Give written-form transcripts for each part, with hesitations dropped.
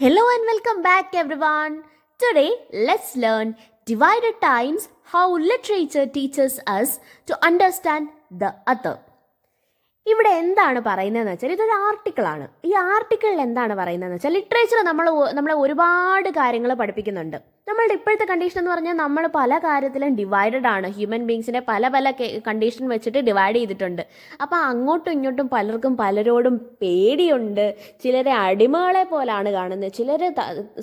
Hello and welcome back everyone. Today let's learn divided times how literature teaches us to understand the other. ഇവിടെ എന്താണ് പറയുന്നതെന്ന് വെച്ചാൽ ഇതൊരു ആർട്ടിക്കിളാണ്. ഈ ആർട്ടിക്കിളിൽ എന്താണ് പറയുന്നതെന്ന് വെച്ചാൽ ലിറ്ററേച്ചർ നമ്മളെ ഒരുപാട് കാര്യങ്ങൾ പഠിപ്പിക്കുന്നുണ്ട്. നമ്മളുടെ ഇപ്പോഴത്തെ കണ്ടീഷൻ എന്ന് പറഞ്ഞാൽ നമ്മൾ പല കാര്യത്തിലും ഡിവൈഡഡ് ആണ്. ഹ്യൂമൻ ബീങ്സിനെ പല കണ്ടീഷൻ വെച്ചിട്ട് ഡിവൈഡ് ചെയ്തിട്ടുണ്ട്. അപ്പോൾ അങ്ങോട്ടും ഇങ്ങോട്ടും പലർക്കും പലരോടും പേടിയുണ്ട്. ചിലരെ അടിമകളെ പോലാണ് കാണുന്നത്, ചിലർ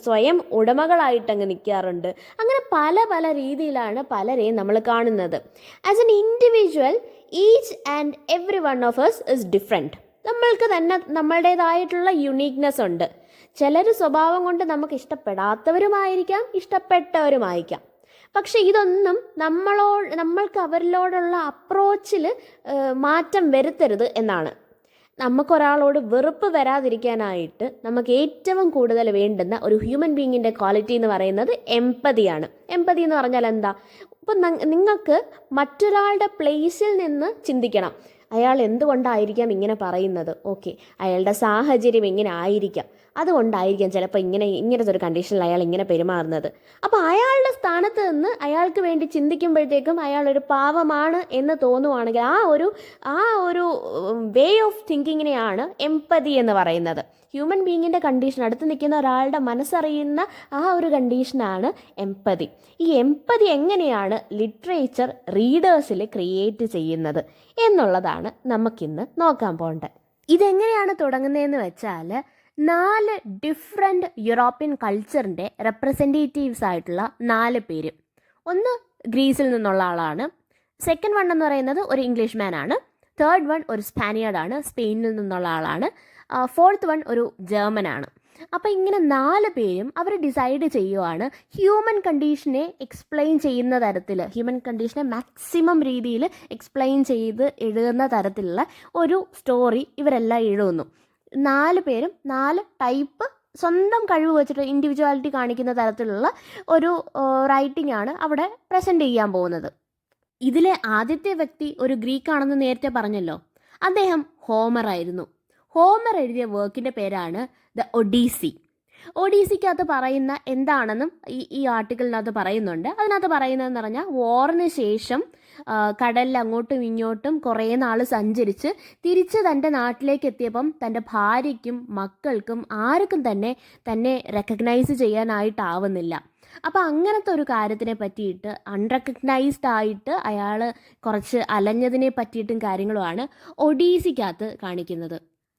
സ്വയം ഉടമകളായിട്ടങ്ങ് നിൽക്കാറുണ്ട്. അങ്ങനെ പല പല രീതിയിലാണ് പലരെയും നമ്മൾ കാണുന്നത്. As an individual each and every one of us is different. നമ്മൾക്ക് തന്നെ നമ്മളുടേതായിട്ടുള്ള യുണീക്നെസ് ഉണ്ട്. ചിലർ സ്വഭാവം കൊണ്ട് നമുക്ക് ഇഷ്ടപ്പെടാത്തവരുമായിരിക്കാം, ഇഷ്ടപ്പെട്ടവരുമായിരിക്കാം. പക്ഷെ ഇതൊന്നും നമ്മൾക്ക് അവരിലോടുള്ള അപ്രോച്ചിൽ മാറ്റം വരുത്തരുത് എന്നാണ്. നമുക്കൊരാളോട് വെറുപ്പ് വരാതിരിക്കാനായിട്ട് നമുക്ക് ഏറ്റവും കൂടുതൽ വേണ്ടുന്ന ഒരു ഹ്യൂമൻ ബീയിങ്ങിൻ്റെ ക്വാളിറ്റി എന്ന് പറയുന്നത് എംപതിയാണ്. എംപതി എന്ന് പറഞ്ഞാൽ എന്താ? ഇപ്പം നിങ്ങൾക്ക് മറ്റൊരാളുടെ പ്ലേസിൽ നിന്ന് ചിന്തിക്കണം. അയാൾ എന്തുകൊണ്ടായിരിക്കാം ഇങ്ങനെ പറയുന്നത്? ഓക്കെ, അയാളുടെ സാഹചര്യം ഇങ്ങനെ ആയിരിക്കാം, അതുകൊണ്ടായിരിക്കാം ചിലപ്പോൾ ഇങ്ങനത്തെ ഒരു കണ്ടീഷനിൽ അയാൾ ഇങ്ങനെ പെരുമാറുന്നത്. അപ്പോൾ അയാളുടെ സ്ഥാനത്ത് നിന്ന് അയാൾക്ക് വേണ്ടി ചിന്തിക്കുമ്പോഴത്തേക്കും അയാളൊരു പാവമാണ് എന്ന് തോന്നുവാണെങ്കിൽ ആ ഒരു വേ ഓഫ് തിങ്കിങ്ങിനെയാണ് എംപതി എന്ന് പറയുന്നത്. ഹ്യൂമൻ ബീയിങ്ങിൻ്റെ കണ്ടീഷൻ, അടുത്ത് നിൽക്കുന്ന ഒരാളുടെ മനസ്സറിയുന്ന ആ ഒരു കണ്ടീഷനാണ് എംപതി. ഈ എംപതി എങ്ങനെയാണ് ലിറ്ററേച്ചർ റീഡേഴ്സിൽ ക്രിയേറ്റ് ചെയ്യുന്നത് എന്നുള്ളതാണ് നമുക്കിന്ന് നോക്കാൻ പോകേണ്ടത്. ഇതെങ്ങനെയാണ് തുടങ്ങുന്നതെന്ന് വെച്ചാൽ 4 ഡിഫറെൻറ്റ് യൂറോപ്യൻ കൾച്ചറിൻ്റെ റെപ്രസെൻറ്റേറ്റീവ്സ് ആയിട്ടുള്ള 4 പേര്. ഒന്ന് ഗ്രീസിൽ നിന്നുള്ള ആളാണ്. സെക്കൻഡ് വൺ എന്ന് പറയുന്നത് ഒരു ഇംഗ്ലീഷ് മാൻ ആണ്. തേർഡ് വൺ ഒരു സ്പാനിയർഡാണ്, സ്പെയിനിൽ നിന്നുള്ള ആളാണ്. ഫോർത്ത് വൺ ഒരു ജർമ്മനാണ്. അപ്പോൾ ഇങ്ങനെ 4 പേരും അവർ ഡിസൈഡ് ചെയ്യുവാണ് ഹ്യൂമൻ കണ്ടീഷനെ എക്സ്പ്ലെയിൻ ചെയ്യുന്ന തരത്തിൽ, ഹ്യൂമൻ കണ്ടീഷനെ മാക്സിമം രീതിയിൽ എക്സ്പ്ലെയിൻ ചെയ്ത് എഴുതുന്ന തരത്തിലുള്ള ഒരു സ്റ്റോറി ഇവരെല്ലാം എഴുതുന്നു. 4 പേരും 4 ടൈപ്പ് സ്വന്തം കഴിവ് വെച്ചിട്ട് ഇൻഡിവിജ്വാലിറ്റി കാണിക്കുന്ന തരത്തിലുള്ള ഒരു റൈറ്റിംഗ് ആണ് അവിടെ പ്രസൻറ്റ് ചെയ്യാൻ പോകുന്നത്. ഇതിലെ ആദ്യത്തെ വ്യക്തി ഒരു ഗ്രീക്കാണെന്ന് നേരത്തെ പറഞ്ഞല്ലോ. അദ്ദേഹം ഹോമർ ആയിരുന്നു. ഹോമർ എഴുതിയ വർക്കിൻ്റെ പേരാണ് ദ ഒഡീസി. ഒഡീസിക്കകത്ത് പറയുന്ന എന്താണെന്നും ഈ ആർട്ടിക്കിളിനകത്ത് പറയുന്നുണ്ട്. അതിനകത്ത് പറയുന്നതെന്ന് പറഞ്ഞാൽ വാറിന് ശേഷം കടലിൽ അങ്ങോട്ടും ഇങ്ങോട്ടും കുറേ നാൾ സഞ്ചരിച്ച് തിരിച്ച് തൻ്റെ നാട്ടിലേക്ക് എത്തിയപ്പം തൻ്റെ ഭാര്യയ്ക്കും മക്കൾക്കും ആർക്കും തന്നെ റെക്കഗ്നൈസ് ചെയ്യാനായിട്ടാവുന്നില്ല. അപ്പോൾ അങ്ങനത്തെ ഒരു കാര്യത്തിനെ പറ്റിയിട്ട്, അൺറെക്കഗ്നൈസ്ഡ് ആയിട്ട് അയാൾ കുറച്ച് അലഞ്ഞതിനെ പറ്റിയിട്ടും കാര്യങ്ങളുമാണ് ഒഡീസിക്കകത്ത് കാണിക്കുന്നത്.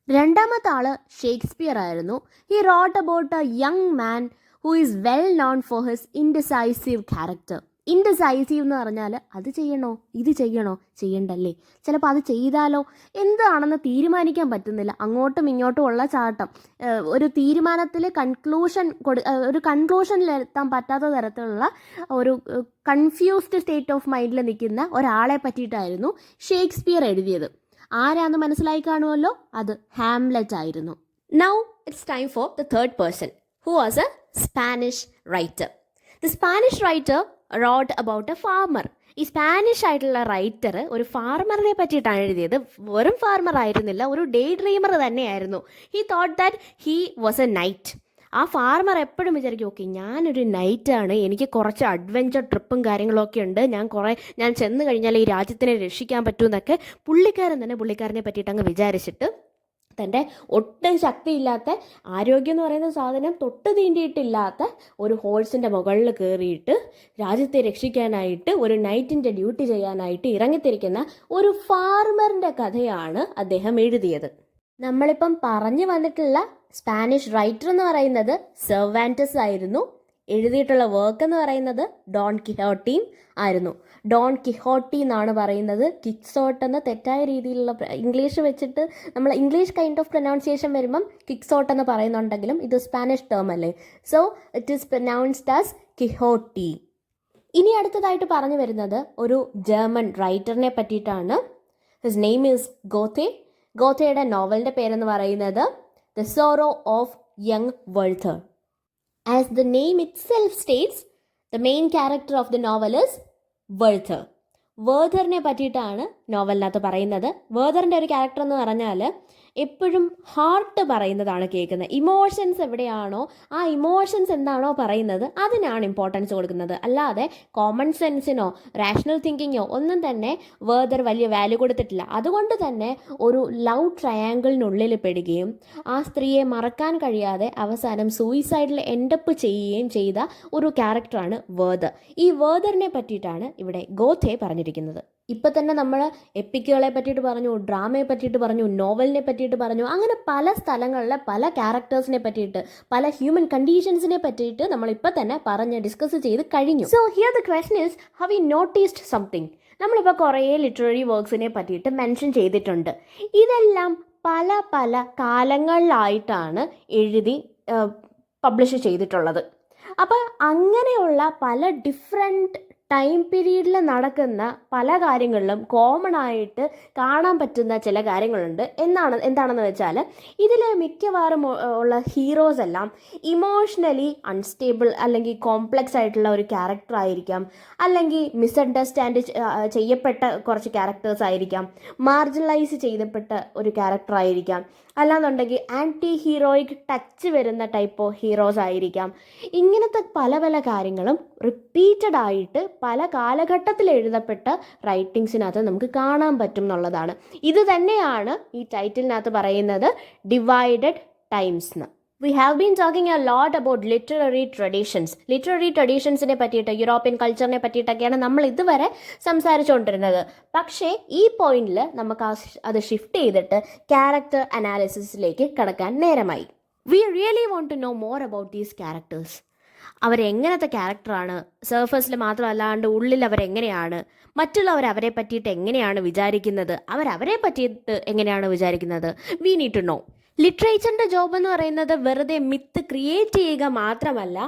രണ്ടാമത്തെ ആള് ഷേക്സ്പിയർ ആയിരുന്നു. He wrote about a young man who is well known for his indecisive character. Indecisive എന്ന് പറഞ്ഞാൽ അത് ചെയ്യണോ, ഇത് ചെയ്യണോ, ചെയ്യണ്ടല്ലേ, ചിലപ്പോൾ അത് ചെയ്താലോ, എന്താണെന്ന് തീരുമാനിക്കാൻ പറ്റുന്നില്ല, അങ്ങോട്ടും ഇങ്ങോട്ടും ഉള്ള ചാട്ടം, ഒരു തീരുമാനത്തിൽ ഒരു കൺക്ലൂഷനിലെത്താൻ പറ്റാത്ത തരത്തിലുള്ള ഒരു കൺഫ്യൂസ്ഡ് സ്റ്റേറ്റ് ഓഫ് മൈൻഡിൽ നിൽക്കുന്ന ഒരാളെ പറ്റിയിട്ടായിരുന്നു ഷേക്സ്പിയർ എഴുതിയത്. ആരാന്ന് മനസ്സിലായി കാണുമല്ലോ, അത് ഹാംലെറ്റ് ആയിരുന്നു. Now it's time for the third person who was a Spanish writer. The Spanish writer wrote about a farmer. ഈ സ്പാനിഷ് ആയിട്ടുള്ള റൈറ്റർ ഒരു ഫാർമറിനെ പറ്റിയിട്ടാണ് എഴുതിയത്. വെറും ഫാർമർ ആയിരുന്നില്ല, ഒരു ഡേ ഡ്രീമർ തന്നെയായിരുന്നു. He thought that he was a knight. ആ ഫാർമർ എപ്പോഴും വിചാരിക്കും, ഓക്കെ ഞാനൊരു നൈറ്റാണ്, എനിക്ക് കുറച്ച് അഡ്വഞ്ചർ ട്രിപ്പും കാര്യങ്ങളൊക്കെ ഉണ്ട്, ഞാൻ ചെന്ന് കഴിഞ്ഞാൽ ഈ രാജ്യത്തിനെ രക്ഷിക്കാൻ പറ്റുമെന്നൊക്കെ പുള്ളിക്കാരനെ പറ്റിയിട്ട് അങ്ങ് വിചാരിച്ചിട്ട് തൻ്റെ ഒട്ടും ശക്തിയില്ലാത്ത, ആരോഗ്യം എന്ന് പറയുന്ന സാധനം തൊട്ട് തീണ്ടിയിട്ടില്ലാത്ത ഒരു ഹോഴ്സിൻ്റെ മുകളിൽ കയറിയിട്ട് രാജ്യത്തെ രക്ഷിക്കാനായിട്ട് ഒരു നൈറ്റിൻ്റെ ഡ്യൂട്ടി ചെയ്യാനായിട്ട് ഇറങ്ങിത്തിരിക്കുന്ന ഒരു ഫാർമറിൻ്റെ കഥയാണ് അദ്ദേഹം എഴുതിയത്. നമ്മളിപ്പം പറഞ്ഞു വന്നിട്ടുള്ള സ്പാനിഷ് റൈറ്റർ എന്ന് പറയുന്നത് സെർവാൻറ്റസ് ആയിരുന്നു. എഴുതിയിട്ടുള്ള വർക്ക് എന്ന് പറയുന്നത് ഡോൺ കിഹോട്ടിയും ആയിരുന്നു. ഡോൺ കിഹോട്ടി എന്നാണ് പറയുന്നത്. കിക്സോട്ട് എന്ന തെറ്റായ രീതിയിലുള്ള ഇംഗ്ലീഷ് വെച്ചിട്ട് നമ്മൾ ഇംഗ്ലീഷ് കൈൻഡ് ഓഫ് പ്രൊനൗൺസിയേഷൻ വരുമ്പം കിക്സോട്ട് എന്ന് പറയുന്നുണ്ടെങ്കിലും ഇത് സ്പാനിഷ് ടേം അല്ലേ. So it is pronounced as Quixote. ഇനി അടുത്തതായിട്ട് പറഞ്ഞു വരുന്നത് ഒരു ജർമ്മൻ റൈറ്ററിനെ പറ്റിയിട്ടാണ്. His name is Goethe. ഗോത്തയുടെ നോവലിൻ്റെ പേരെന്ന് പറയുന്നത് the sorrow of young Werther. As the name itself states, the main character of the novel is വെൾത്തർ. വേർത്തറിനെ പറ്റിയിട്ടാണ് നോവലിനകത്ത് പറയുന്നത്. വേദറിൻ്റെ ഒരു ക്യാരക്ടർ എന്ന് പറഞ്ഞാൽ എപ്പോഴും ഹാർട്ട് പറയുന്നതാണ് കേൾക്കുന്നത്. ഇമോഷൻസ് എവിടെയാണോ ആ ഇമോഷൻസ് എന്താണോ പറയുന്നത് അതിനാണ് ഇമ്പോർട്ടൻസ് കൊടുക്കുന്നത്. അല്ലാതെ കോമൺ സെൻസിനോ റാഷണൽ തിങ്കിങ്ങോ ഒന്നും തന്നെ വേദർ വലിയ വാല്യൂ കൊടുത്തിട്ടില്ല. അതുകൊണ്ട് തന്നെ ഒരു ലവ് ട്രയാങ്കിളിനുള്ളിൽ പെടുകയും ആ സ്ത്രീയെ മറക്കാൻ കഴിയാതെ അവസാനം സൂയിസൈഡിൽ എൻഡപ്പ് ചെയ്യുകയും ചെയ്ത ഒരു ക്യാരക്ടറാണ് വേദർ. ഈ വേദറിനെ പറ്റിയിട്ടാണ് ഇവിടെ ഗോഥെ പറഞ്ഞിരിക്കുന്നത്. ഇപ്പം തന്നെ നമ്മൾ എപ്പിക്കുകളെ പറ്റിയിട്ട് പറഞ്ഞു, ഡ്രാമയെ പറ്റിയിട്ട് പറഞ്ഞു, നോവലിനെ പറ്റിയിട്ട് പറഞ്ഞു. അങ്ങനെ പല സ്ഥലങ്ങളിലെ പല ക്യാരക്ടേഴ്സിനെ പറ്റിയിട്ട്, പല ഹ്യൂമൻ കണ്ടീഷൻസിനെ പറ്റിയിട്ട് നമ്മളിപ്പോൾ തന്നെ പറഞ്ഞ് ഡിസ്കസ് ചെയ്ത് കഴിഞ്ഞു. So here the question is, have you noticed something? നമ്മളിപ്പോൾ കുറേ ലിറ്റററി വർക്ക്സിനെ പറ്റിയിട്ട് മെൻഷൻ ചെയ്തിട്ടുണ്ട്. ഇതെല്ലാം പല പല കാലങ്ങളിലായിട്ടാണ് എഴുതി പബ്ലിഷ് ചെയ്തിട്ടുള്ളത്. അപ്പോൾ അങ്ങനെയുള്ള പല ഡിഫറെൻറ്റ് ടൈം പീരീഡിൽ നടക്കുന്ന പല കാര്യങ്ങളിലും കോമൺ ആയിട്ട് കാണാൻ പറ്റുന്ന ചില കാര്യങ്ങളുണ്ട്. എന്താണെന്ന് വെച്ചാൽ ഇതിൽ മിക്കവാറും ഉള്ള ഹീറോസ് എല്ലാം ഇമോഷണലി അൺസ്റ്റേബിൾ അല്ലെങ്കിൽ കോംപ്ലക്സ് ആയിട്ടുള്ള ഒരു ക്യാരക്ടർ ആയിരിക്കാം, അല്ലെങ്കിൽ മിസ്അണ്ടർസ്റ്റാൻഡ് ചെയ്യപ്പെട്ട കുറച്ച് ക്യാരക്ടേഴ്സ് ആയിരിക്കാം, മാർജിനലൈസ് ചെയ്യപ്പെട്ട ഒരു ക്യാരക്ടർ ആയിരിക്കാം, അല്ലാന്നുണ്ടെങ്കിൽ ആൻറ്റി ഹീറോയിക് ടച്ച് വരുന്ന ടൈപ്പ് ഓഫ് ഹീറോസ് ആയിരിക്കാം. ഇങ്ങനത്തെ പല പല കാര്യങ്ങളും റിപ്പീറ്റഡ് ആയിട്ട് പല കാലഘട്ടത്തിൽ എഴുതപ്പെട്ട റൈറ്റിങ്സിനകത്ത് നമുക്ക് കാണാൻ പറ്റും എന്നുള്ളതാണ്. ഇത് തന്നെയാണ് ഈ ടൈറ്റിലിനകത്ത് പറയുന്നത് ഡിവൈഡഡ് ടൈംസ് എന്ന്. We have been talking a lot about literary traditions. Literary ട്രഡീഷൻസിനെ പറ്റിയിട്ട്, യൂറോപ്യൻ കൾച്ചറിനെ പറ്റിയിട്ടൊക്കെയാണ് നമ്മൾ ഇതുവരെ സംസാരിച്ചുകൊണ്ടിരുന്നത്. പക്ഷേ ഈ പോയിന്റിൽ നമുക്ക് അത് ഷിഫ്റ്റ് ചെയ്തിട്ട് ക്യാരക്ടർ അനാലിസിസിലേക്ക് കടക്കാൻ നേരമായി. We really want to know more about these characters. അവരെങ്ങനത്തെ ക്യാരക്ടറാണ്, സർഫസിൽ മാത്രമല്ലാണ്ട് ഉള്ളിൽ അവരെങ്ങനെയാണ്, മറ്റുള്ളവർ അവരെ പറ്റിയിട്ട് എങ്ങനെയാണ് വിചാരിക്കുന്നത്, അവരെ പറ്റിയിട്ട് എങ്ങനെയാണ് വിചാരിക്കുന്നത്. We need to know. ലിറ്ററേച്ചറിൻ്റെ ജോബ് എന്ന് പറയുന്നത് വെറുതെ മിത്ത് ക്രിയേറ്റ് ചെയ്യുക മാത്രമല്ല,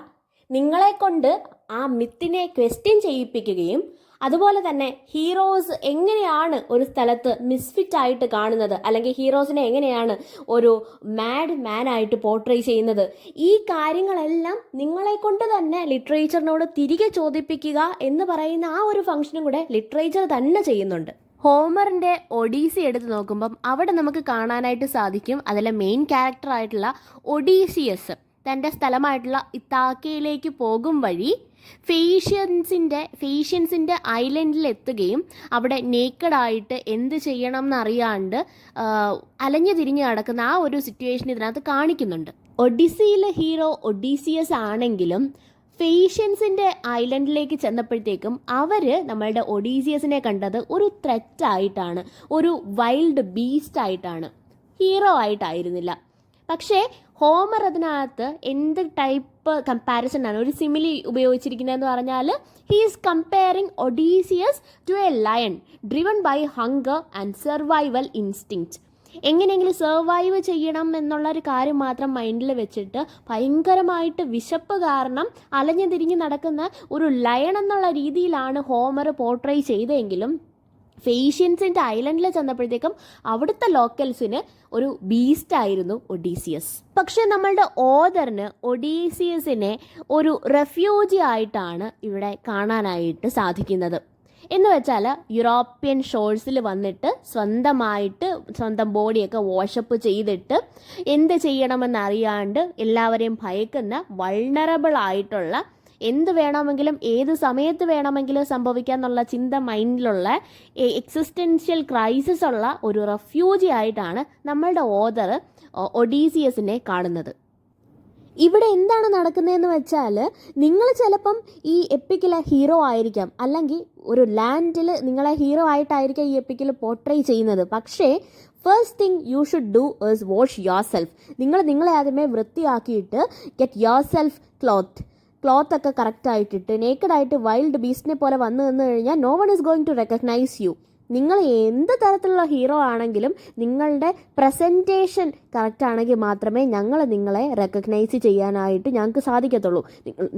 നിങ്ങളെ കൊണ്ട് ആ മിത്തിനെ ക്വസ്റ്റ്യൻ ചെയ്യിപ്പിക്കുകയും അതുപോലെ തന്നെ ഹീറോസ് എങ്ങനെയാണ് ഒരു സ്ഥലത്ത് മിസ്ഫിറ്റ് ആയിട്ട് കാണുന്നത്, അല്ലെങ്കിൽ ഹീറോസിനെ എങ്ങനെയാണ് ഒരു മാഡ് മാനായിട്ട് പോർട്രേ ചെയ്യുന്നത്, ഈ കാര്യങ്ങളെല്ലാം നിങ്ങളെ കൊണ്ട് തന്നെ ലിറ്ററേച്ചറിനോട് തിരികെ ചോദിപ്പിക്കുക എന്ന് പറയുന്ന ആ ഒരു ഫംഗ്ഷനും കൂടെ ലിറ്ററേച്ചർ തന്നെ ചെയ്യുന്നുണ്ട്. ഹോമറിൻ്റെ ഒഡീസി എടുത്ത് നോക്കുമ്പം അവിടെ നമുക്ക് കാണാനായിട്ട് സാധിക്കും അതിലെ മെയിൻ ക്യാരക്ടറായിട്ടുള്ള ഒഡീസിയസ് തൻ്റെ സ്ഥലമായിട്ടുള്ള ഇത്താക്കയിലേക്ക് പോകും വഴി ഫേഷ്യൻസിൻ്റെ ഐലൻഡിൽ എത്തുകയും അവിടെ നേക്കഡായിട്ട് എന്ത് ചെയ്യണം എന്നറിയാണ്ട് അലഞ്ഞു തിരിഞ്ഞ് നടക്കുന്ന ആ ഒരു സിറ്റുവേഷൻ ഇതിനകത്ത് കാണിക്കുന്നുണ്ട്. ഒഡീസിയിലെ ഹീറോ ഒഡീസിയസ് ആണെങ്കിലും ഫേഷ്യൻസിൻ്റെ ഐലൻഡിലേക്ക് ചെന്നപ്പോഴത്തേക്കും അവർ നമ്മളുടെ ഒഡീസിയസിനെ കണ്ടത് ഒരു ത്രെറ്റായിട്ടാണ്, ഒരു വൈൽഡ് ബീസ്റ്റ് ആയിട്ടാണ്, ഹീറോ ആയിട്ടായിരുന്നില്ല. പക്ഷേ ഹോമർ അതിനകത്ത് എന്ത് ടൈപ്പ് കമ്പാരിസൺ ആണ്, ഒരു സിമിലി ഉപയോഗിച്ചിരിക്കുന്നതെന്ന് പറഞ്ഞാൽ he is comparing Odysseus to a lion driven by hunger and survival instinct. എങ്ങനെയെങ്കിലും സർവൈവ് ചെയ്യണം എന്നുള്ളൊരു കാര്യം മാത്രം മൈൻഡിൽ വെച്ചിട്ട് ഭയങ്കരമായിട്ട് വിശപ്പ് കാരണം അലഞ്ഞു തിരിഞ്ഞ് നടക്കുന്ന ഒരു ലയൺ എന്നുള്ള രീതിയിലാണ് ഹോമർ പോർട്രേ ചെയ്തെങ്കിലും ഫേഷ്യൻസിൻ്റെ ഐലൻഡിൽ ചെന്നപ്പോഴത്തേക്കും അവിടുത്തെ ലോക്കൽസിന് ഒരു ബീസ്റ്റായിരുന്നു ഒഡീസിയസ്. പക്ഷേ നമ്മളുടെ ഓതറിന് ഒഡീസിയസിനെ ഒരു റെഫ്യൂജി ആയിട്ടാണ് ഇവിടെ കാണാനായിട്ട് സാധിക്കുന്നത്. എന്ന് വെച്ചാൽ യൂറോപ്യൻ ഷോഴ്സിൽ വന്നിട്ട് സ്വന്തം ബോഡിയൊക്കെ വാഷപ്പ് ചെയ്തിട്ട് എന്ത് ചെയ്യണമെന്നറിയാണ്ട് എല്ലാവരെയും ഭയക്കുന്ന വൾണറബിൾ ആയിട്ടുള്ള, എന്ത് വേണമെങ്കിലും ഏത് സമയത്ത് വേണമെങ്കിലും സംഭവിക്കാന്നുള്ള ചിന്ത മൈൻഡിലുള്ള എക്സിസ്റ്റൻഷ്യൽ ക്രൈസിസ് ഉള്ള ഒരു റെഫ്യൂജി ആയിട്ടാണ് നമ്മളുടെ ഓതർ ഒഡീസിയസിനെ കാണുന്നത്. ഇവിടെ എന്താണ് നടക്കുന്നതെന്ന് വെച്ചാൽ, നിങ്ങൾ ചിലപ്പം ഈ എപ്പിക്കിലെ ഹീറോ ആയിരിക്കാം, അല്ലെങ്കിൽ ഒരു ലാൻഡിൽ നിങ്ങളെ ഹീറോ ആയിട്ടായിരിക്കാം ഈ എപ്പിക്കിൽ പോർട്രേ ചെയ്യുന്നത്. പക്ഷേ first thing you should do is wash yourself. നിങ്ങളെ ആദ്യമേ വൃത്തിയാക്കിയിട്ട് ഗെറ്റ് യുവർ സെൽഫ് ക്ലോത്തൊക്കെ കറക്റ്റായിട്ടിട്ട് നേക്കഡായിട്ട് വൈൽഡ് ബീസ്റ്റിനെ പോലെ വന്നു കഴിഞ്ഞാൽ no one is going to recognise you. നിങ്ങൾ എന്ത് തരത്തിലുള്ള ഹീറോ ആണെങ്കിലും നിങ്ങളുടെ പ്രസൻറ്റേഷൻ കറക്റ്റ് ആണെങ്കിൽ മാത്രമേ ഞങ്ങൾ നിങ്ങളെ റെക്കഗ്നൈസ് ചെയ്യാനായിട്ട് ഞങ്ങൾക്ക് സാധിക്കത്തുള്ളൂ.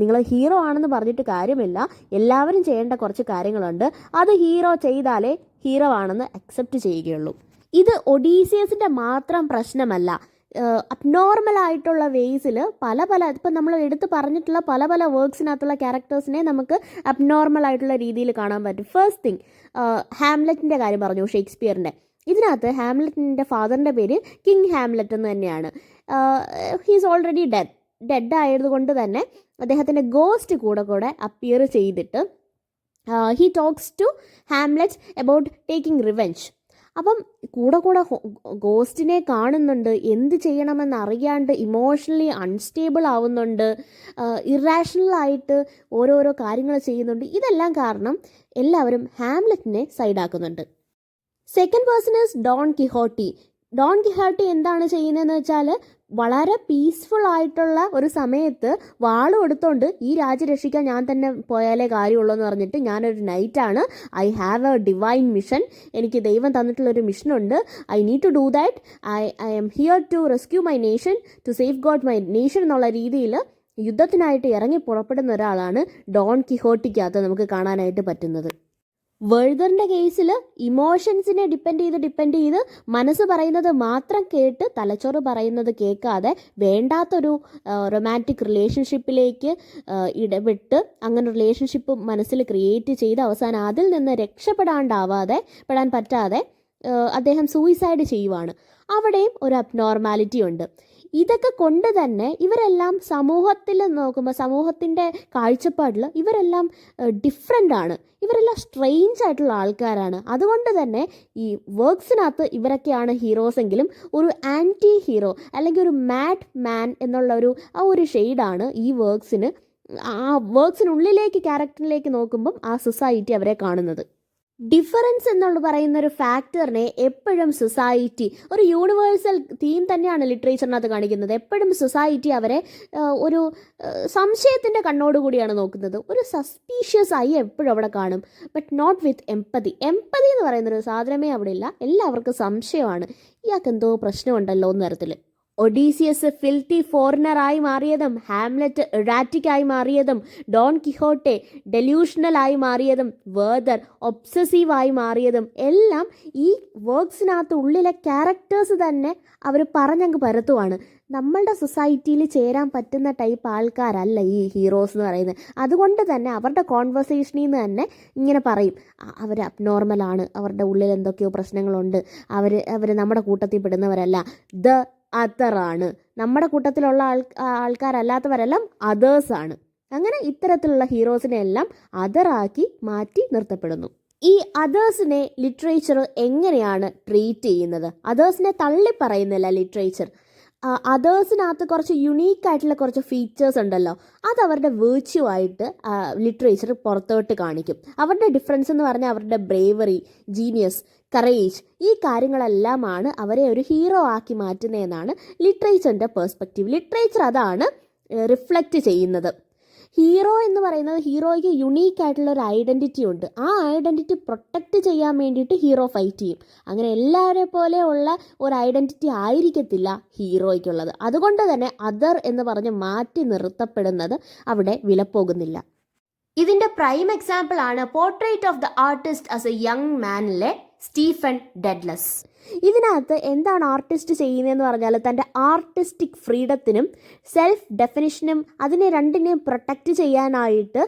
നിങ്ങൾ ഹീറോ ആണെന്ന് പറഞ്ഞിട്ട് കാര്യമില്ല, എല്ലാവരും ചെയ്യേണ്ട കുറച്ച് കാര്യങ്ങളുണ്ട്. അത് ഹീറോ ചെയ്താലേ ഹീറോ ആണെന്ന് അക്സെപ്റ്റ് ചെയ്യുകയുള്ളൂ. ഇത് ഒഡീസിയസിൻ്റെ മാത്രം പ്രശ്നമല്ല, അബ്നോർമലായിട്ടുള്ള വേസിൽ ഇപ്പം നമ്മൾ എടുത്ത് പറഞ്ഞിട്ടുള്ള പല വർക്ക്സിനകത്തുള്ള ക്യാരക്ടേഴ്സിനെ നമുക്ക് അബ്നോർമലായിട്ടുള്ള രീതിയിൽ കാണാൻ പറ്റും. ഫസ്റ്റ് തിങ്, ഹാംലെറ്റിൻ്റെ കാര്യം പറഞ്ഞു, ഷേക്സ്പിയറിൻ്റെ. ഇതിനകത്ത് ഹാംലെറ്റിൻ്റെ ഫാദറിൻ്റെ പേര് കിങ് ഹാംലെറ്റ് എന്ന് തന്നെയാണ്. ഹീസ് ഓൾറെഡി ഡെഡ് ആയതുകൊണ്ട് തന്നെ അദ്ദേഹത്തിൻ്റെ ഗോസ്റ്റ് കൂടെ അപ്പിയർ ചെയ്തിട്ട് he talks to Hamlet about taking revenge. അപ്പം കൂടെ ഗോസ്റ്റിനെ കാണുന്നുണ്ട്, എന്ത് ചെയ്യണമെന്ന് അറിയാണ്ട് ഇമോഷണലി അൺസ്റ്റേബിൾ ആവുന്നുണ്ട്, ഇറാഷണലായിട്ട് ഓരോരോ കാര്യങ്ങൾ ചെയ്യുന്നുണ്ട്. ഇതെല്ലാം കാരണം എല്ലാവരും ഹാംലെറ്റിനെ സൈഡാക്കുന്നുണ്ട്. Second person is Don Quixote. Don Quixote എന്താണ് ചെയ്യുന്നതെന്ന് വെച്ചാൽ വളരെ പീസ്ഫുൾ ആയിട്ടുള്ള ഒരു സമയത്ത് വാളും എടുത്തോണ്ട് ഈ രാജ്യം രക്ഷിക്കാൻ ഞാൻ തന്നെ പോയാലേ കാര്യമുള്ളൂ എന്ന് പറഞ്ഞിട്ട്, ഞാനൊരു നൈറ്റാണ്, I have a divine mission, എനിക്ക് ദൈവം തന്നിട്ടുള്ളൊരു മിഷനുണ്ട്, I need to do that, I am here to rescue my nation, to safeguard my nation എന്നുള്ള രീതിയിൽ യുദ്ധത്തിനായിട്ട് ഇറങ്ങി പുറപ്പെടുന്ന ഒരാളാണ് ഡോൺ കിഹോട്ടിക്കകത്ത് നമുക്ക് കാണാനായിട്ട് പറ്റുന്നത്. വേൾദറിൻ്റെ കേസിൽ ഇമോഷൻസിനെ ഡിപ്പെൻഡ് ചെയ്ത് മനസ്സ് പറയുന്നത് മാത്രം കേട്ട് തലച്ചോറ് പറയുന്നത് കേൾക്കാതെ വേണ്ടാത്തൊരു റൊമാൻറ്റിക് റിലേഷൻഷിപ്പിലേക്ക് ഇടപെട്ട് അങ്ങനെ റിലേഷൻഷിപ്പ് മനസ്സിൽ ക്രിയേറ്റ് ചെയ്ത് അവസാനം അതിൽ നിന്ന് പെടാൻ പറ്റാതെ അദ്ദേഹം സൂയിസൈഡ് ചെയ്യുവാണ്. അവിടെയും ഒരു അബ്നോർമാലിറ്റി ഉണ്ട്. ഇതൊക്കെ കൊണ്ട് തന്നെ ഇവരെല്ലാം സമൂഹത്തിൽ നോക്കുമ്പോൾ, സമൂഹത്തിൻ്റെ കാഴ്ചപ്പാടിൽ ഇവരെല്ലാം ഡിഫറെൻ്റ് ആണ്, ഇവരെല്ലാം സ്ട്രെയിഞ്ച് ആയിട്ടുള്ള ആൾക്കാരാണ്. അതുകൊണ്ട് തന്നെ ഈ വർക്ക്സിനകത്ത് ഇവരൊക്കെയാണ് ഹീറോസ് എങ്കിലും ഒരു ആൻറ്റി ഹീറോ അല്ലെങ്കിൽ ഒരു മാഡ് മാൻ എന്നുള്ള ഒരു ഷെയ്ഡാണ് ഈ വർക്ക്സിനുള്ളിലേക്ക് ക്യാരക്ടറിലേക്ക് നോക്കുമ്പം ആ സൊസൈറ്റി അവരെ കാണുന്നത്. ഡിഫറൻസ് എന്നുള്ള പറയുന്ന ഒരു ഫാക്ടറിനെ എപ്പോഴും സൊസൈറ്റി, ഒരു യൂണിവേഴ്സൽ തീം തന്നെയാണ് ലിറ്ററേച്ചറിനകത്ത് കാണിക്കുന്നത്. എപ്പോഴും സൊസൈറ്റി അവരെ ഒരു സംശയത്തിൻ്റെ കണ്ണോടുകൂടിയാണ് നോക്കുന്നത്. ഒരു സസ്പീഷ്യസ് ആയി എപ്പോഴും അവിടെ കാണും. ബട്ട് നോട്ട് വിത്ത് എംപതി എന്ന് പറയുന്നൊരു സാധനമേ അവിടെ ഇല്ല. എല്ലാവർക്കും സംശയമാണ്, ഇയാൾക്ക് എന്തോ പ്രശ്നമുണ്ടല്ലോ എന്ന തരത്തിൽ. ഒഡീസിയസ് ഫിൽത്തി ഫോറിനറായി മാറിയതും, ഹാംലെറ്റ് ഇറാറ്റിക്കായി മാറിയതും, ഡോൺ കിഹോട്ടെ ഡെല്യൂഷണലായി മാറിയതും, വേർദർ ഒബ്സസീവായി മാറിയതും എല്ലാം ഈ വർക്ക്സിനകത്ത് ഉള്ളിലെ ക്യാരക്ടേഴ്സ് തന്നെ അവർ പറഞ്ഞങ്ങ് പരത്തുവാണ്. നമ്മളുടെ സൊസൈറ്റിയിൽ ചേരാൻ പറ്റുന്ന ടൈപ്പ് ആൾക്കാരല്ല ഈ ഹീറോസ് എന്ന് പറയുന്നത്. അതുകൊണ്ട് തന്നെ അവരുടെ കോൺവെർസേഷനിൽ നിന്ന് തന്നെ ഇങ്ങനെ പറയും, അവർ അബ്നോർമലാണ്, അവരുടെ ഉള്ളിൽ എന്തൊക്കെയോ പ്രശ്നങ്ങളുണ്ട്, അവർ നമ്മുടെ കൂട്ടത്തിൽ പെടുന്നവരല്ല, ദ അതറാണ്, നമ്മുടെ കൂട്ടത്തിലുള്ള ആൾക്കാരല്ലാത്തവരെല്ലാം അതേഴ്സാണ്. അങ്ങനെ ഇത്തരത്തിലുള്ള ഹീറോസിനെ എല്ലാം അതറാക്കി മാറ്റി നിർത്തപ്പെടുന്നു. ഈ അതേഴ്സിനെ ലിറ്ററേച്ചർ എങ്ങനെയാണ് ട്രീറ്റ് ചെയ്യുന്നത്? അതേഴ്സിനെ തള്ളി പറയുന്നില്ല ലിറ്ററേച്ചർ. അതേഴ്സിനകത്ത് കുറച്ച് യുണീക്കായിട്ടുള്ള കുറച്ച് ഫീച്ചേഴ്സ് ഉണ്ടല്ലോ, അത് അവരുടെ വേർച്യൂ ആയിട്ട് ലിറ്ററേച്ചർ പുറത്തോട്ട് കാണിക്കും. അവരുടെ ഡിഫറൻസ് എന്ന് പറഞ്ഞാൽ അവരുടെ ബ്രേവറി, ജീനിയസ്, കറേജ്, ഈ കാര്യങ്ങളെല്ലാമാണ് അവരെ ഒരു ഹീറോ ആക്കി മാറ്റുന്നതെന്നാണ് ലിറ്ററേച്ചറിൻ്റെ പേഴ്സ്പെക്റ്റീവ്. ലിറ്ററേച്ചർ അതാണ് റിഫ്ലക്റ്റ് ചെയ്യുന്നത്. ഹീറോ എന്ന് പറയുന്നത്, ഹീറോയ്ക്ക് യുണീക്കായിട്ടുള്ള ഒരു ഐഡൻറ്റിറ്റി ഉണ്ട്. ആ ഐഡൻറ്റിറ്റി പ്രൊട്ടക്റ്റ് ചെയ്യാൻ വേണ്ടിയിട്ട് ഹീറോ ഫൈറ്റ് ചെയ്യും. അങ്ങനെ എല്ലാവരെ പോലെയുള്ള ഒരു ഐഡൻറ്റിറ്റി ആയിരിക്കത്തില്ല ഹീറോയ്ക്കുള്ളത്. അതുകൊണ്ട് തന്നെ അതർ എന്ന് പറഞ്ഞ് മാറ്റി നിർത്തപ്പെടുന്നത് അവിടെ വിലപ്പോകുന്നില്ല. ഇതിൻ്റെ പ്രൈം എക്സാമ്പിൾ ആണ് portrait of the artist as a young മാനിലെ സ്റ്റീഫൻ ഡെഡ്ലസ്. ഇതിനകത്ത് എന്താണ് ആർട്ടിസ്റ്റ് ചെയ്യുന്നതെന്ന് പറഞ്ഞാൽ തൻ്റെ ആർട്ടിസ്റ്റിക് ഫ്രീഡത്തിനും സെൽഫ് ഡെഫിനിഷനും അതിനെ രണ്ടിനെയും പ്രൊട്ടക്റ്റ് ചെയ്യാനായിട്ട്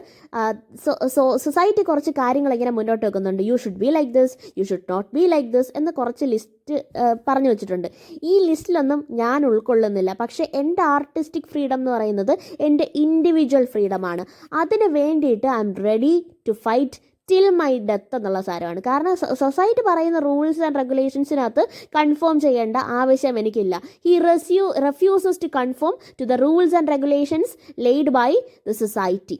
സൊസൈറ്റി കുറച്ച് കാര്യങ്ങൾ ഇങ്ങനെ മുന്നോട്ട് വെക്കുന്നുണ്ട്. You should be like this, you should not be like this എന്ന് കുറച്ച് ലിസ്റ്റ് പറഞ്ഞു വെച്ചിട്ടുണ്ട്. ഈ ലിസ്റ്റിലൊന്നും ഞാൻ ഉൾക്കൊള്ളുന്നില്ല. പക്ഷേ എൻ്റെ ആർട്ടിസ്റ്റിക് ഫ്രീഡം എന്ന് പറയുന്നത് എൻ്റെ ഇൻഡിവിജ്വൽ ഫ്രീഡമാണ്. അതിന് വേണ്ടിയിട്ട് I am ready to fight till my death എന്നുള്ള സാരമാണ്. കാരണം സൊസൈറ്റി പറയുന്ന റൂൾസ് ആൻഡ് റെഗുലേഷൻസിനകത്ത് കൺഫേം ചെയ്യേണ്ട ആവശ്യം എനിക്കില്ല. He refuses to conform to the rules and regulations laid by the society.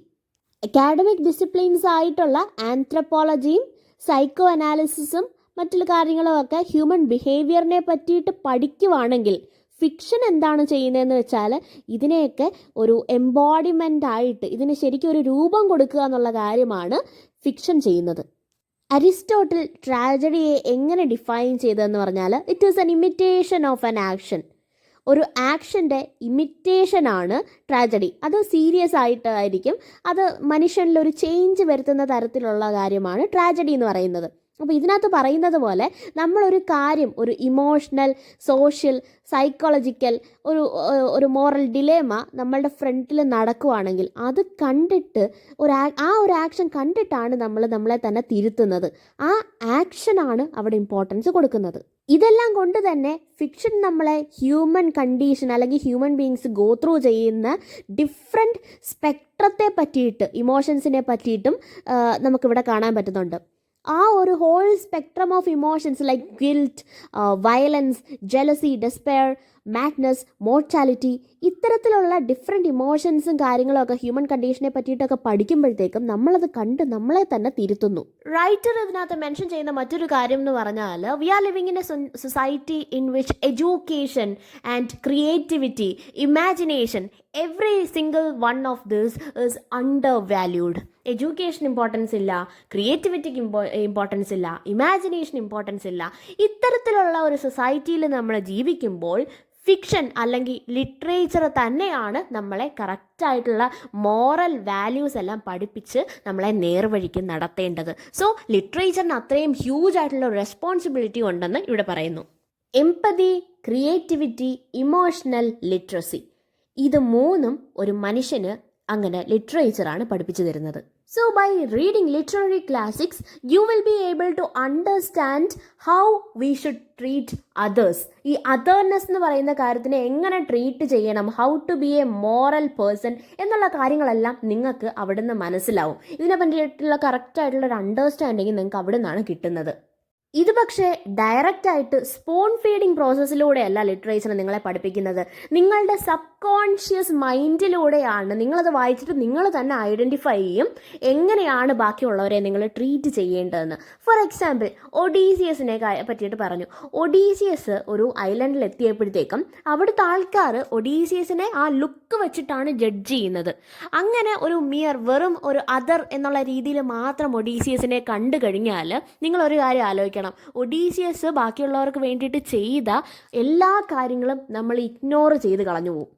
Academic disciplines ആയിട്ടുള്ള ആന്ത്രപ്പോളജിയും സൈക്കോ അനാലിസിസും മറ്റുള്ള കാര്യങ്ങളുമൊക്കെ ഹ്യൂമൻ ബിഹേവിയറിനെ പറ്റിയിട്ട് പഠിക്കുവാണെങ്കിൽ ഫിക്ഷൻ എന്താണ് ചെയ്യുന്നതെന്ന് വെച്ചാൽ ഇതിനെയൊക്കെ ഒരു എംബോഡിമെൻ്റ് ആയിട്ട് ഇതിന് ശരിക്കും ഒരു രൂപം കൊടുക്കുക എന്നുള്ള കാര്യമാണ് ഫിക്ഷൻ ചെയ്യുന്നത്. അരിസ്റ്റോട്ടിൽ ട്രാജഡിയെ എങ്ങനെ ഡിഫൈൻ ചെയ്തതെന്ന് പറഞ്ഞാൽ it is N imitation of an action. ഒരു ആക്ഷൻ്റെ ഇമിറ്റേഷനാണ് ട്രാജഡി. അത് സീരിയസ് ആയിട്ടായിരിക്കും, അത് മനുഷ്യനിൽ ഒരു ചേഞ്ച് വരുത്തുന്ന തരത്തിലുള്ള കാര്യമാണ് ട്രാജഡി എന്ന് പറയുന്നത്. അപ്പോൾ ഇതിനകത്ത് പറയുന്നത് പോലെ നമ്മളൊരു കാര്യം, ഒരു ഇമോഷണൽ, സോഷ്യൽ, സൈക്കോളജിക്കൽ ഒരു മോറൽ ഡിലേമ നമ്മളുടെ ഫ്രണ്ടിൽ നടക്കുവാണെങ്കിൽ അത് കണ്ടിട്ട് ആ ഒരു ആക്ഷൻ കണ്ടിട്ടാണ് നമ്മളെ തന്നെ തിരുത്തുന്നത്. ആ ആക്ഷനാണ് അവിടെ ഇമ്പോർട്ടൻസ് കൊടുക്കുന്നത്. ഇതെല്ലാം കൊണ്ട് തന്നെ ഫിക്ഷൻ നമ്മളെ ഹ്യൂമൻ കണ്ടീഷൻ അല്ലെങ്കിൽ ഹ്യൂമൻ ബീങ്സ് ഗോ ത്രൂ ചെയ്യുന്ന ഡിഫറെൻറ്റ് സ്പെക്ട്രത്തെ പറ്റിയിട്ട്, ഇമോഷൻസിനെ പറ്റിയിട്ടും നമുക്കിവിടെ കാണാൻ പറ്റുന്നുണ്ട്. ആ ഒരു whole spectrum of emotions like guilt, violence, jealousy, despair, madness, mortality, ഇത്തരത്തിലുള്ള ഡിഫറെൻറ്റ് ഇമോഷൻസും കാര്യങ്ങളൊക്കെ ഹ്യൂമൻ കണ്ടീഷനെ പറ്റിയിട്ടൊക്കെ പഠിക്കുമ്പോഴത്തേക്കും നമ്മളത് കണ്ട് നമ്മളെ തന്നെ തിരുത്തുന്നു. റൈറ്റർ ഇതിനകത്ത് മെൻഷൻ ചെയ്യുന്ന മറ്റൊരു കാര്യം എന്ന് പറഞ്ഞാൽ we are living in a society in which education and creativity, imagination, every single one of this is undervalued. Education importance ഇല്ല, ക്രിയേറ്റിവിറ്റിക്ക് ഇമ്പോർട്ടൻസ് ഇല്ല, ഇമാജിനേഷൻ ഇമ്പോർട്ടൻസ് ഇല്ല. ഇത്തരത്തിലുള്ള ഒരു സൊസൈറ്റിയിൽ നമ്മൾ ജീവിക്കുമ്പോൾ ഫിക്ഷൻ അല്ലെങ്കിൽ ലിറ്ററേച്ചർ തന്നെയാണ് നമ്മളെ കറക്റ്റായിട്ടുള്ള മോറൽ വാല്യൂസ് എല്ലാം പഠിപ്പിച്ച് നമ്മളെ നേർവഴിക്ക് നടത്തേണ്ടത്. സോ ലിറ്ററേച്ചറിന് അത്രയും ഹ്യൂജ് ആയിട്ടുള്ള റെസ്പോൺസിബിലിറ്റി ഉണ്ടെന്ന് ഇവിടെ പറയുന്നു. എംപതി, ക്രിയേറ്റിവിറ്റി, ഇമോഷണൽ ലിറ്ററസി, ഇത് മൂന്നും ഒരു മനുഷ്യന് അങ്ങനെ ലിറ്ററേച്ചറാണ് പഠിപ്പിച്ചു തരുന്നത്. So by reading literary classics, you will be able to understand how we should treat others. ഈ അതർനെസ് എന്ന് പറയുന്ന കാര്യത്തിനെ എങ്ങനെ ട്രീറ്റ് ചെയ്യണം, how to be a moral person എന്നുള്ള കാര്യങ്ങളെല്ലാം നിങ്ങൾക്ക് അവിടെ നിന്ന് മനസ്സിലാവും. ഇതിനെ പറ്റിയിട്ടുള്ള കറക്റ്റായിട്ടുള്ള ഒരു അണ്ടർസ്റ്റാൻഡിങ് നിങ്ങൾക്ക് അവിടെ നിന്നാണ് കിട്ടുന്നത്. ഇത് പക്ഷേ ഡയറക്റ്റായിട്ട് സ്പോൺ ഫീഡിങ് പ്രോസസ്സിലൂടെയല്ല ലിറ്ററേച്ചർ നിങ്ങളെ പഠിപ്പിക്കുന്നത്. നിങ്ങളുടെ സബ് കോൺഷ്യസ് മൈൻഡിലൂടെയാണ്. നിങ്ങളത് വായിച്ചിട്ട് നിങ്ങൾ തന്നെ ഐഡൻറ്റിഫൈ ചെയ്യും എങ്ങനെയാണ് ബാക്കിയുള്ളവരെ നിങ്ങൾ ട്രീറ്റ് ചെയ്യേണ്ടതെന്ന്. ഫോർ എക്സാമ്പിൾ, ഒഡീസിയസിനെ പറ്റിയിട്ട് പറഞ്ഞു. ഒഡീസിയസ് ഒരു ഐലൻഡിൽ എത്തിയപ്പോഴത്തേക്കും അവിടുത്തെ ആൾക്കാർ ഒഡീസിയസിനെ ആ ലുക്ക് വെച്ചിട്ടാണ് ജഡ്ജ് ചെയ്യുന്നത്. അങ്ങനെ ഒരു വെറും ഒരു അതർ എന്നുള്ള രീതിയിൽ മാത്രം ഒഡീസിയസിനെ കണ്ടു കഴിഞ്ഞാൽ നിങ്ങളൊരു കാര്യം ആലോചിക്കണം. ഒഡീസിയസ് ബാക്കിയുള്ളവർക്ക് വേണ്ടിയിട്ട് ചെയ്ത എല്ലാ കാര്യങ്ങളും നമ്മൾ ഇഗ്നോർ ചെയ്ത് കളഞ്ഞു പോകും.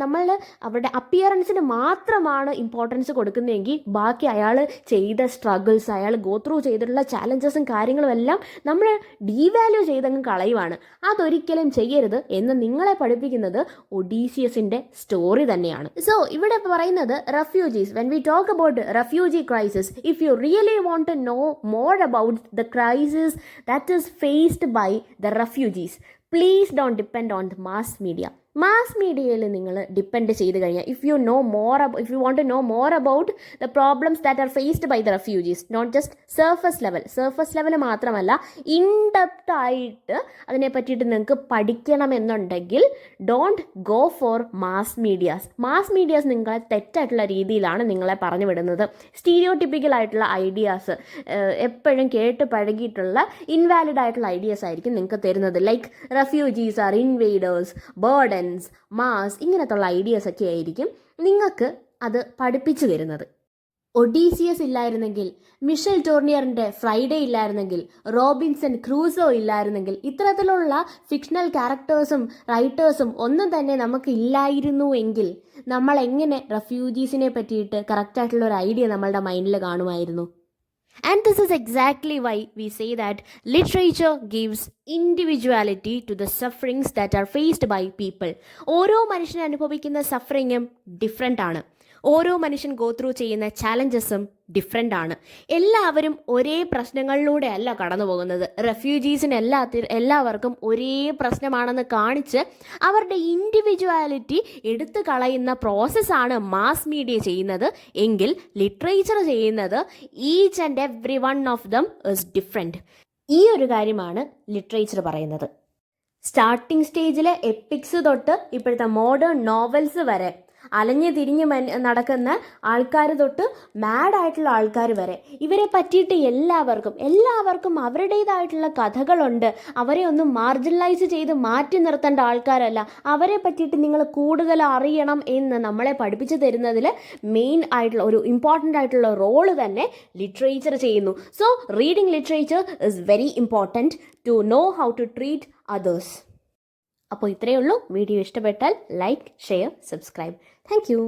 നമ്മൾ അവരുടെ അപ്പിയറൻസിന് മാത്രമാണ് ഇമ്പോർട്ടൻസ് കൊടുക്കുന്നതെങ്കിൽ ബാക്കി അയാൾ ചെയ്ത സ്ട്രഗിൾസ്, അയാൾ ഗോ ത്രൂ ചെയ്തിട്ടുള്ള ചാലഞ്ചസും കാര്യങ്ങളും എല്ലാം നമ്മൾ ഡീവാല്യൂ ചെയ്തങ്ങ് കളയുവാണ്. അതൊരിക്കലും ചെയ്യരുത് എന്ന് നിങ്ങളെ പഠിപ്പിക്കുന്നത് ഒഡീസിയസിൻ്റെ സ്റ്റോറി തന്നെയാണ്. സോ ഇവിടെ പറയുന്നത് refugees, when we talk about refugee crisis, if you really want to know more about the crisis that is faced by the refugees, please don't depend on the mass media. Mass മീഡിയയിൽ നിങ്ങൾ depend ചെയ്ത് കഴിഞ്ഞാൽ if you want to know more about the problems that are faced by the refugees, not just surface level മാത്രമല്ല, in depth ആയിട്ട് അതിനെ പറ്റിയിട്ട് നിങ്ങൾക്ക് പഠിക്കണമെന്നുണ്ടെങ്കിൽ don't go for mass medias നിങ്ങളെ തെറ്റായിട്ടുള്ള രീതിയിലാണ് നിങ്ങളെ പറഞ്ഞു വിടുന്നത്. സ്റ്റീരിയോടിപ്പിക്കൽ ആയിട്ടുള്ള ഐഡിയാസ്, എപ്പോഴും കേട്ട് പഴകിയിട്ടുള്ള ഇൻവാലിഡ് ആയിട്ടുള്ള ഐഡിയാസ് ആയിരിക്കും നിങ്ങൾക്ക് തരുന്നത്. Like refugees are invaders, burden, mass, ഇങ്ങനത്തുള്ള ഐഡിയാസ് ഒക്കെ ആയിരിക്കും നിങ്ങൾക്ക് അത് പഠിപ്പിച്ചു തരുന്നത്. ഒഡീസിയസ് ഇല്ലായിരുന്നെങ്കിൽ, മിഷൽ ടോർണിയറിൻ്റെ ഫ്രൈഡേ ഇല്ലായിരുന്നെങ്കിൽ, റോബിൻസൺ ക്രൂസോ ഇല്ലായിരുന്നെങ്കിൽ, ഇത്തരത്തിലുള്ള ഫിക്ഷണൽ ക്യാരക്ടേഴ്സും റൈറ്റേഴ്സും ഒന്നും തന്നെ നമുക്ക് ഇല്ലായിരുന്നു എങ്കിൽ നമ്മൾ എങ്ങനെ റെഫ്യൂജീസിനെ പറ്റിയിട്ട് കറക്റ്റായിട്ടുള്ള ഒരു ഐഡിയ നമ്മളുടെ മൈൻഡിൽ കാണുമായിരുന്നു? And this is exactly why we say that literature gives individuality to the sufferings that are faced by people. ഓരോ മനുഷ്യൻ അനുഭവിക്കുന്ന സഫറിങ്ങും ഡിഫറെൻ്റ് ആണ്. ഓരോ മനുഷ്യൻ ഗോ ത്രൂ ചെയ്യുന്ന ചാലഞ്ചസും ഡിഫറെൻ്റ് ആണ്. എല്ലാവരും ഒരേ പ്രശ്നങ്ങളിലൂടെ അല്ല കടന്നു പോകുന്നത്. റെഫ്യൂജീസിന് എല്ലാവർക്കും ഒരേ പ്രശ്നമാണെന്ന് കാണിച്ച് അവരുടെ ഇൻഡിവിജ്വാലിറ്റി എടുത്തു കളയുന്ന പ്രോസസ്സാണ് മാസ് മീഡിയ ചെയ്യുന്നത്. എങ്കിൽ ലിറ്ററേച്ചർ ചെയ്യുന്നത് each and every one of them is different. ഈ ഒരു കാര്യമാണ് ലിറ്ററേച്ചർ പറയുന്നത്. സ്റ്റാർട്ടിംഗ് സ്റ്റേജിലെ എപ്പിക്സ് തൊട്ട് ഇപ്പോഴത്തെ മോഡേൺ നോവൽസ് വരെ, അലഞ്ഞു തിരിഞ്ഞ് നടക്കുന്ന ആൾക്കാർ തൊട്ട് മാഡായിട്ടുള്ള ആൾക്കാർ വരെ, ഇവരെ പറ്റിയിട്ട് എല്ലാവർക്കും അവരുടേതായിട്ടുള്ള കഥകളുണ്ട്. അവരെ ഒന്നും മാർജിനലൈസ് ചെയ്ത് മാറ്റി നിർത്തേണ്ട ആൾക്കാരല്ല. അവരെ പറ്റിയിട്ട് നിങ്ങൾ കൂടുതൽ അറിയണം എന്ന് നമ്മളെ പഠിപ്പിച്ചു തരുന്നതിൽ മെയിൻ ആയിട്ടുള്ള ഒരു ഇമ്പോർട്ടൻ്റ് ആയിട്ടുള്ള റോള് തന്നെ ലിറ്ററേച്ചർ ചെയ്യുന്നു. So reading literature is very important to know how to treat others. അപ്പോൾ ഇത്രയേ ഉള്ളൂ. വീഡിയോ ഇഷ്ടപ്പെട്ടാൽ like, share, subscribe. Thank U.